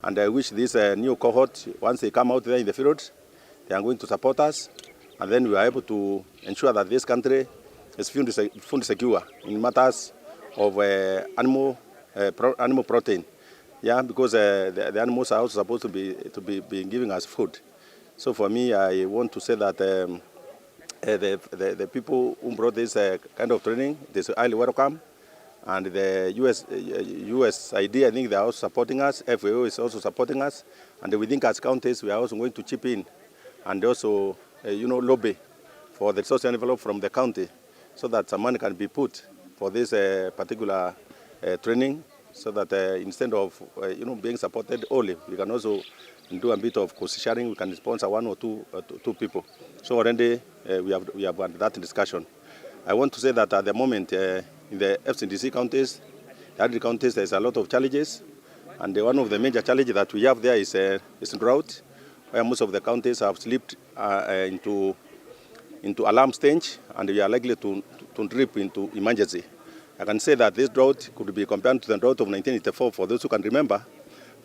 And I wish this new cohort, once they come out there in the field, they are going to support us, and then we are able to ensure that this country is food secure in matters of animal protein. Yeah, because the animals are also supposed to be giving us food. So for me, I want to say that the people who brought this kind of training, they are highly welcome. And the Usaid, I think they are also supporting us. FAO is also supporting us. And we think as counties, we are also going to chip in and also, lobby for the social envelope from the county so that some money can be put for this particular training so that instead of, being supported only, we can also do a bit of cost sharing. We can sponsor one or two people. So already we have had that discussion. I want to say that at the moment, in the FCDC counties, the other counties, there's a lot of challenges. And one of the major challenges that we have there is drought, where most of the counties have slipped into alarm stage, and we are likely to drip into emergency. I can say that this drought could be compared to the drought of 1984, for those who can remember.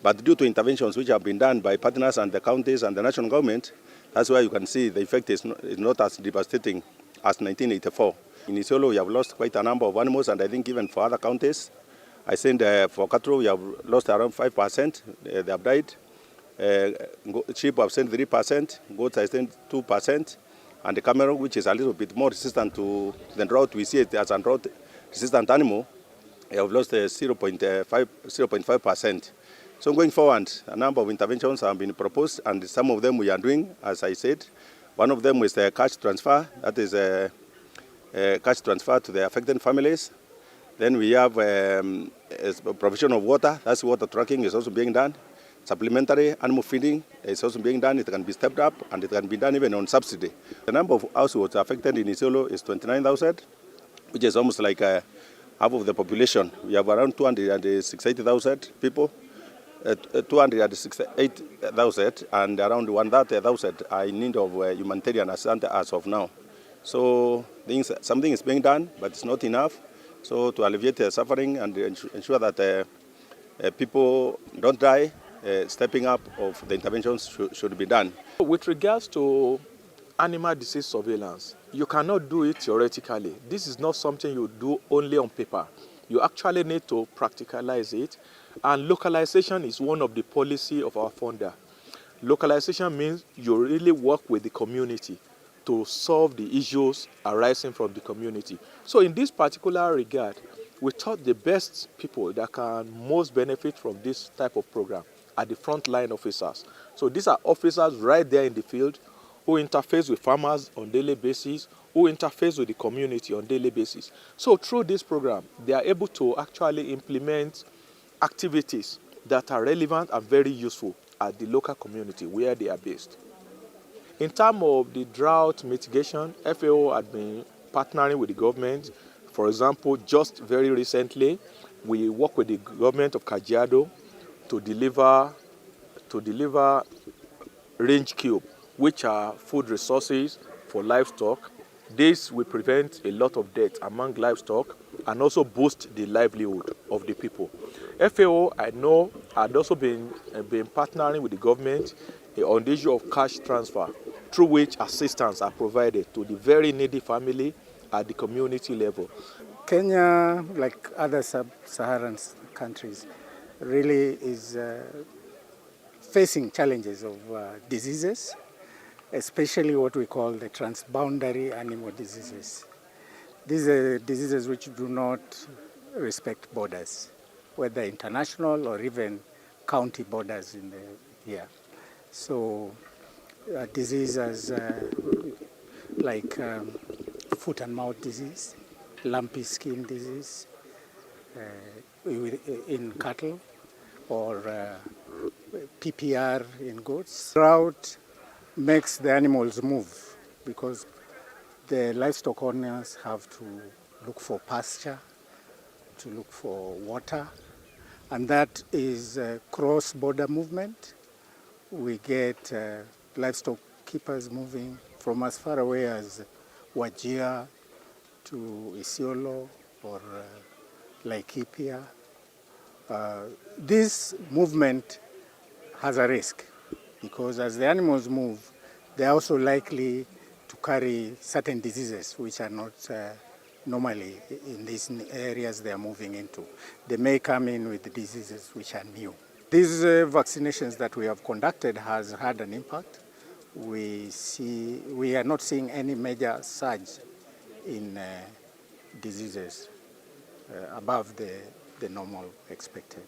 But due to interventions which have been done by partners and the counties and the national government, that's why you can see the effect is not as devastating as 1984. In Isiolo, we have lost quite a number of animals, and I think even for other counties, I think for cattle, we have lost around 5%. They have died. Sheep have sent 3%, goats have sent 2%, and the camel, which is a little bit more resistant to the drought, we see it as a drought-resistant animal, we have lost 0.5%. So going forward, a number of interventions have been proposed, and some of them we are doing, as I said. One of them is the cash transfer, that is cash transfer to the affected families. Then we have provision of water, that's water tracking is also being done. Supplementary animal feeding is also being done. It can be stepped up, and it can be done even on subsidy. The number of households affected in Isiolo is 29,000, which is almost like half of the population. We have around 268,000 people, 268,000, and around 130,000 are in need of humanitarian assistance as of now. So something is being done, but it's not enough. So to alleviate the suffering and ensure that people don't die, stepping up of the interventions should be done. With regards to animal disease surveillance, you cannot do it theoretically. This is not something you do only on paper. You actually need to practicalize it, and localization is one of the policy of our funder. Localization means you really work with the community to solve the issues arising from the community. So in this particular regard, we thought the best people that can most benefit from this type of program are the frontline officers. So these are officers right there in the field who interface with farmers on a daily basis, who interface with the community on a daily basis. So through this program, they are able to actually implement activities that are relevant and very useful at the local community where they are based. In terms of the drought mitigation, FAO had been partnering with the government. For example, just very recently, we worked with the government of Kajiado to deliver range cube, which are food resources for livestock. This will prevent a lot of death among livestock and also boost the livelihood of the people. FAO, I know, had also been partnering with the government on the issue of cash transfer, through which assistance are provided to the very needy family at the community level. Kenya, like other sub-Saharan countries, really is facing challenges of diseases, especially what we call the transboundary animal diseases. These are diseases which do not respect borders, whether international or even county borders in the year. So diseases like foot and mouth disease, lumpy skin disease in cattle, or PPR in goats. Drought makes the animals move because the livestock owners have to look for pasture, to look for water, and that is cross-border movement. We get livestock keepers moving from as far away as Wajir to Isiolo or Laikipia. This movement has a risk, because as the animals move, they are also likely to carry certain diseases which are not normally in these areas they are moving into. They may come in with diseases which are new. These vaccinations that we have conducted has had an impact. We are not seeing any major surge in diseases above the normal expected.